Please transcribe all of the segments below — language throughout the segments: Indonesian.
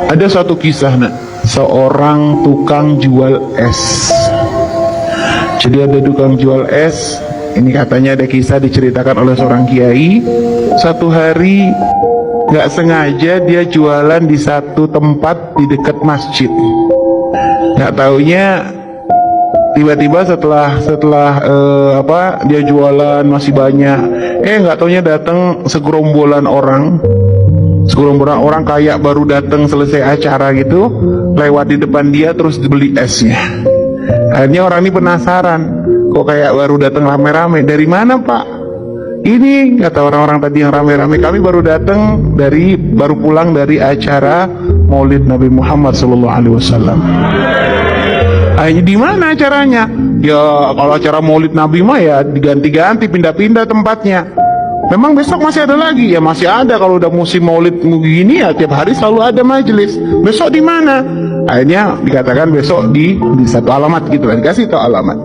Ada suatu kisah, nak, seorang tukang jual es. Jadi ada tukang jual es. Ini katanya ada kisah diceritakan oleh seorang kiai. Satu hari nggak sengaja dia jualan di satu tempat di dekat masjid. Nggak taunya tiba-tiba setelah dia jualan masih banyak, nggak taunya datang segerombolan orang kayak baru datang selesai acara gitu, lewat di depan dia terus beli esnya. Akhirnya orang ini penasaran, kok kayak baru datang rame-rame. Dari mana, Pak? Ini kata orang-orang tadi yang rame-rame, kami baru pulang dari acara Maulid Nabi Muhammad SAW. Akhirnya di mana acaranya? Ya kalau acara Maulid Nabi mah ya diganti-ganti, pindah-pindah tempatnya. Memang besok masih ada lagi? Ya masih ada. Kalau udah musim Maulid begini ya tiap hari selalu ada majelis. Besok di mana? Akhirnya dikatakan besok di satu alamat gitu kan, dikasih tahu alamat.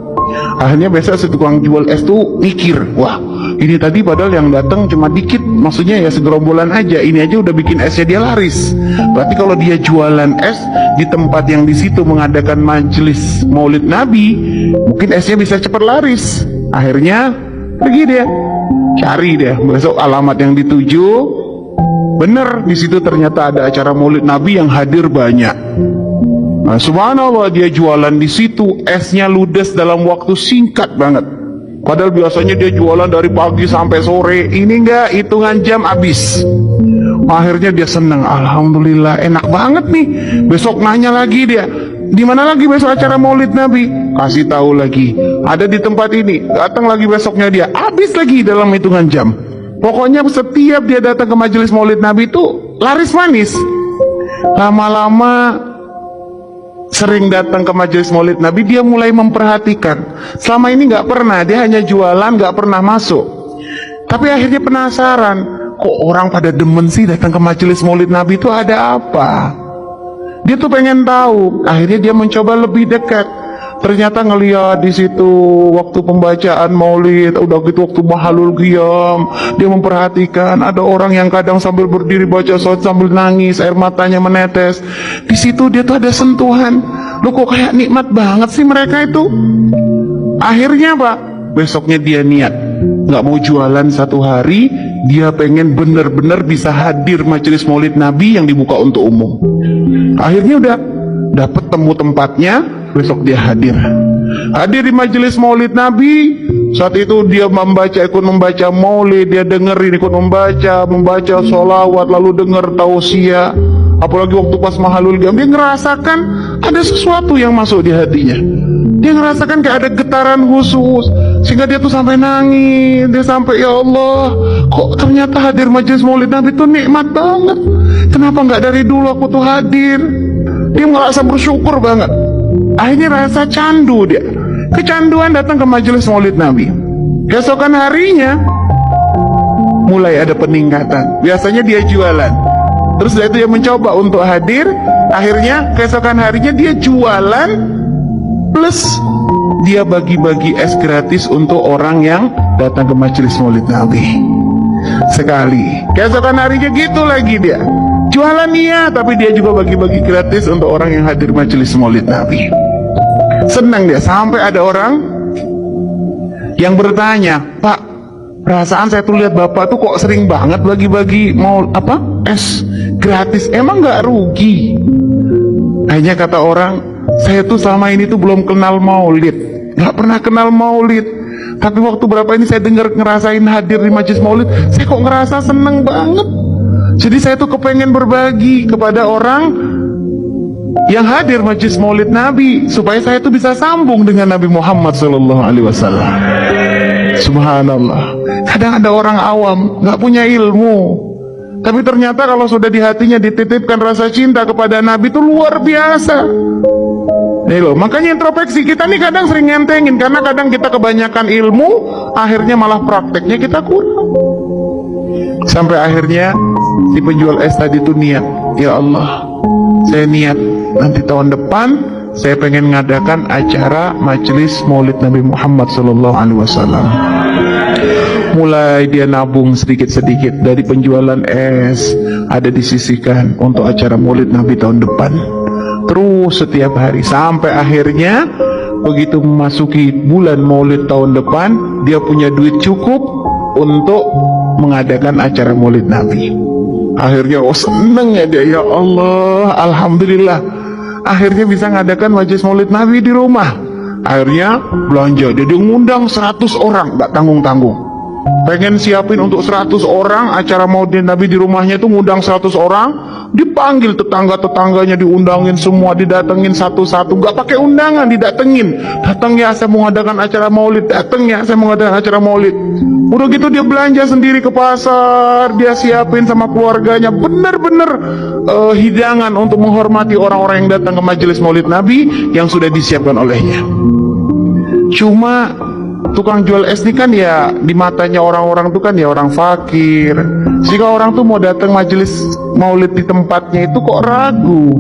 Akhirnya besok si tukang jual es tuh mikir, wah ini tadi padahal yang datang cuma dikit, maksudnya ya segerombolan aja, ini aja udah bikin esnya dia laris. Berarti kalau dia jualan es di tempat yang di situ mengadakan majelis Maulid Nabi, mungkin esnya bisa cepat laris. Akhirnya pergi dia, cari deh besok alamat yang dituju. Bener, di situ ternyata ada acara Maulid Nabi yang hadir banyak. Nah, subhanallah, dia jualan di situ, esnya ludes dalam waktu singkat banget. Padahal biasanya dia jualan dari pagi sampai sore, ini enggak, hitungan jam habis. Akhirnya dia senang, alhamdulillah, enak banget nih. Besok nanya lagi dia, di mana lagi besok acara Maulid Nabi? Kasih tahu lagi, ada di tempat ini. Datang lagi besoknya dia, habis lagi dalam hitungan jam. Pokoknya setiap dia datang ke majelis Maulid Nabi itu laris manis. Lama-lama sering datang ke majelis Maulid Nabi, dia mulai memperhatikan. Selama ini nggak pernah, dia hanya jualan, nggak pernah masuk. Tapi akhirnya penasaran, kok orang pada demen sih datang ke majelis Maulid Nabi itu ada apa? Dia tuh pengen tahu. Akhirnya dia mencoba lebih dekat. Ternyata ngeliat di situ waktu pembacaan Maulid, udah gitu waktu mahalul qiyam, dia memperhatikan ada orang yang kadang sambil berdiri baca salat sambil nangis, air matanya menetes. Di situ dia tuh ada sentuhan. Loh kok kayak nikmat banget sih mereka itu. Akhirnya Pak, besoknya dia niat nggak mau jualan satu hari, dia pengen bener-bener bisa hadir majelis Maulid Nabi yang dibuka untuk umum. Akhirnya udah dapet temu tempatnya. Besok dia hadir di majelis Maulid Nabi. Saat itu dia ikut membaca Maulid, dia dengerin, ikut membaca sholawat, lalu denger tausiah. Apalagi waktu pas mahalul qiyam, dia ngerasakan ada sesuatu yang masuk di hatinya. Dia ngerasakan kayak ada getaran khusus, sehingga dia tuh sampai nangis. Dia sampai, ya Allah, kok ternyata hadir majelis Maulid Nabi itu nikmat banget. Kenapa nggak dari dulu aku tuh hadir? Dia merasa bersyukur banget. Akhirnya rasa candu dia, kecanduan datang ke majelis Maulid Nabi. Keesokan harinya mulai ada peningkatan. Biasanya dia jualan, terus setelah itu dia mencoba untuk hadir. Akhirnya keesokan harinya dia jualan, plus dia bagi-bagi es gratis untuk orang yang datang ke majelis Maulid Nabi. Sekali, keesokan harinya gitu lagi dia jualan, iya, tapi dia juga bagi-bagi gratis untuk orang yang hadir majelis Maulid Nabi. Senang dia, sampai ada orang yang bertanya, Pak, perasaan saya tuh lihat Bapak tuh kok sering banget bagi-bagi es gratis, emang nggak rugi? Akhirnya kata orang, saya tuh selama ini tuh belum kenal Maulid, nggak pernah kenal Maulid. Tapi waktu berapa ini saya ngerasain hadir di majelis Maulid, saya kok ngerasa seneng banget. Jadi saya tuh kepengen berbagi kepada orang yang hadir majelis Maulid Nabi, supaya saya tuh bisa sambung dengan Nabi Muhammad SAW. Subhanallah. Kadang ada orang awam nggak punya ilmu, tapi ternyata kalau sudah di hatinya dititipkan rasa cinta kepada Nabi itu luar biasa. Nih loh, makanya introspeksi kita nih kadang sering ngentengin, karena kadang kita kebanyakan ilmu, akhirnya malah prakteknya kita kurang. Sampai akhirnya si penjual es tadi tuh niat, ya Allah, saya niat nanti tahun depan saya pengen ngadakan acara majelis Maulid Nabi Muhammad SAW. Mulai dia nabung sedikit-sedikit dari penjualan es, ada disisihkan untuk acara Maulid Nabi tahun depan. Terus setiap hari sampai akhirnya begitu memasuki bulan Maulid tahun depan, dia punya duit cukup untuk mengadakan acara Maulid Nabi. Akhirnya seneng ya dia, ya Allah, alhamdulillah. Akhirnya bisa ngadakan majelis Maulid Nabi di rumah. Akhirnya belanja, dia ngundang 100 orang, gak tanggung-tanggung. Pengen siapin untuk 100 orang acara Maulid Nabi di rumahnya itu, ngundang 100 orang, dipanggil tetangga-tetangganya, diundangin semua, didatengin satu-satu, gak pakai undangan, didatengin. Datang ya, saya mau ngadakan acara Maulid, datang ya, saya mau ngadakan acara Maulid. Udah gitu dia belanja sendiri ke pasar, dia siapin sama keluarganya, bener-bener hidangan untuk menghormati orang-orang yang datang ke majelis Maulid Nabi yang sudah disiapkan olehnya. Cuma tukang jual es ini kan ya di matanya orang-orang itu kan ya orang fakir. Jika orang tuh mau datang majelis Maulid di tempatnya itu kok ragu,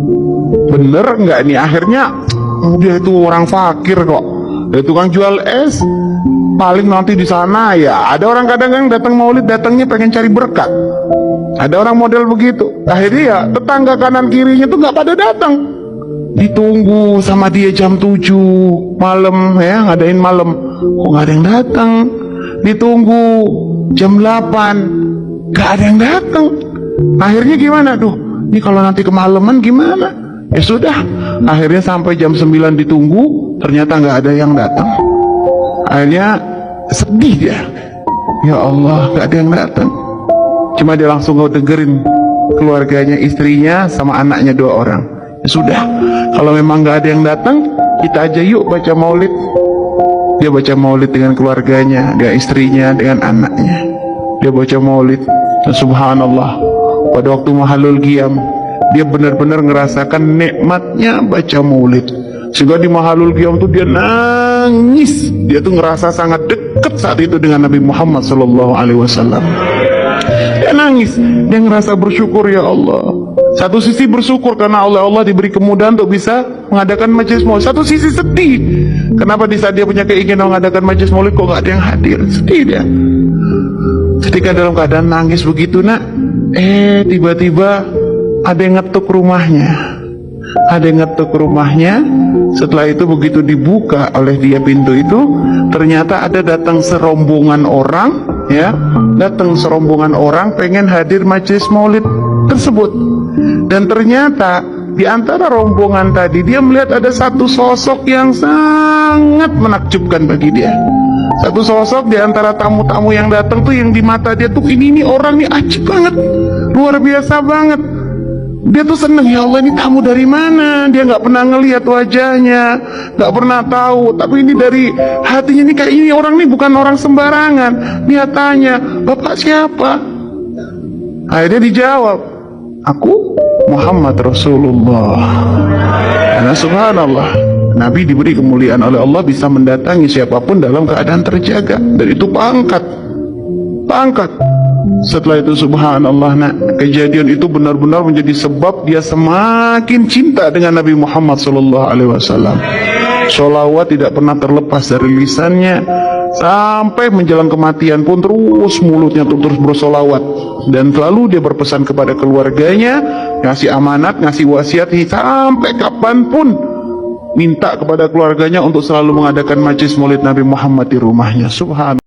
bener nggak nih? Akhirnya dia itu orang fakir kok. Dari tukang jual es paling nanti di sana ya ada orang kadang-kadang datang Maulid, datangnya pengen cari berkat. Ada orang model begitu. Akhirnya ya tetangga kanan kirinya tuh nggak pada datang. Ditunggu sama dia jam 7 malam ya, ngadain malam, kok nggak ada yang datang. Ditunggu jam 8, nggak ada yang datang. Akhirnya gimana tuh? Ini kalau nanti kemalaman gimana? Ya sudah, akhirnya sampai jam 9 ditunggu, ternyata nggak ada yang datang. Akhirnya sedih dia, ya Allah, nggak ada yang datang. Cuma dia langsung dengerin keluarganya, istrinya sama anaknya 2 orang. Ya sudah, kalau memang nggak ada yang datang, kita aja yuk baca Maulid. Dia baca Maulid dengan keluarganya, dengan istrinya, dengan anaknya. Dia baca Maulid, dan subhanallah, pada waktu Mahalul Qiyam, dia benar-benar ngerasakan nikmatnya baca Maulid. Sehingga di Mahalul Qiyam tuh dia nangis. Dia tuh ngerasa sangat dekat saat itu dengan Nabi Muhammad SAW. Dia nangis, dia ngerasa bersyukur, ya Allah. Satu sisi bersyukur karena Allah diberi kemudahan untuk bisa mengadakan majelis Maulid. Satu sisi sedih, kenapa di saat dia punya keinginan mengadakan majelis Maulid kok gak ada yang hadir. Sedih dia. Ketika dalam keadaan nangis begitu nak, tiba-tiba ada yang ngetuk rumahnya. Ada yang ngetuk rumahnya. Setelah itu begitu dibuka oleh dia pintu itu, ternyata ada datang serombongan orang, ya, datang serombongan orang pengen hadir majelis Maulid tersebut. Dan ternyata di antara rombongan tadi dia melihat ada satu sosok yang sangat menakjubkan bagi dia. Satu sosok di antara tamu-tamu yang datang tuh, yang di mata dia tuh ini orang nih ajib banget, luar biasa banget. Dia tuh seneng, ya Allah, ini tamu dari mana? Dia nggak pernah ngelihat wajahnya, nggak pernah tahu. Tapi ini dari hatinya nih, kayak ini orang nih bukan orang sembarangan. Dia tanya, Bapak siapa? Akhirnya dijawab, aku Muhammad Rasulullah. Karena subhanallah, Nabi diberi kemuliaan oleh Allah bisa mendatangi siapapun dalam keadaan terjaga. Dan itu pangkat. Setelah itu subhanallah, kejadian itu benar-benar menjadi sebab dia semakin cinta dengan Nabi Muhammad SAW. Sholawat tidak pernah terlepas dari lisannya. Sampai menjelang kematian pun terus mulutnya terus bersolawat. Dan selalu dia berpesan kepada keluarganya, ngasih amanat, ngasih wasiat, sampai kapanpun minta kepada keluarganya untuk selalu mengadakan majelis Maulid Nabi Muhammad di rumahnya. Subhanallah.